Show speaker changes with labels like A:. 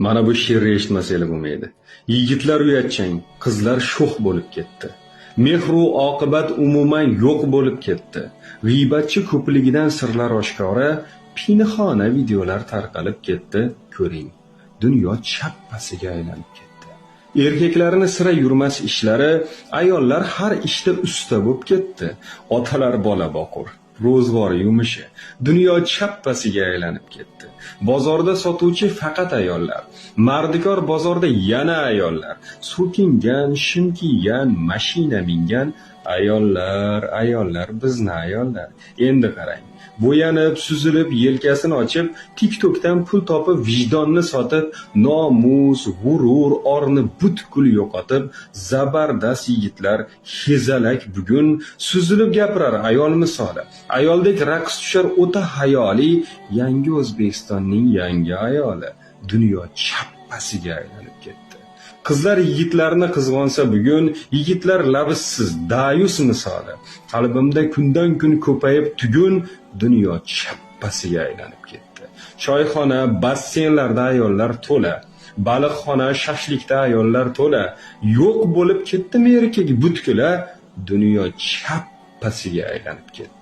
A: Mana bu she'rni eshitmasanglar bo'lmaydi. Yigitlar uyatchang, qizlar sho'x bo'lib ketdi. Mehru oqibat umuman yo'q bo'lib ketdi. G'iybatchi ko'pligidan sirlar oshkora, pinhona videolar tarqalib ketdi. Ko'ring, dunyo chappasiga aylanib ketdi. Erkaklarni sira yurmas ishlari, ayollar har ishda usta bo'lib ketdi. Otalar bola boqur, ro'zg'or yumishi, dunyo chappasiga aylanib ketdi. Bozorda sotuvchi faqat ayollar, mardikor bozorda yana ayollar, so'kingan, shim kiygan, mashina mingan ayollar, bizni ayollar. Endi qarang, bo'yanib, suzilib, yelkasini ochib, TikTokdan pul topib, vijdonni sotib, nomus, g'urur, orni butkul yo'qotib, zabardast yigitlar hezalak bugun suzilib gapirar ayol misoli. Ayoldek raqs tushar o'ta hayoli, yangi O'zbekistonning yangi ayoli. Dunyo chappasiga aylanib ketdi. Qizlar yigitlarni qizg'onsa bugun, yigitlar labisiz, dayus misoli. Qalbimda kundan kun ko'payib tugun, dunyo chappasiga aylanib ketdi. Choyxona, basseynlarda ayollar to'la, baliqxona, shashlikda ayollar to'la. Yo'q bo'lib ketdimi erkak butkula, dunyo chappasiga aylanib ketdi.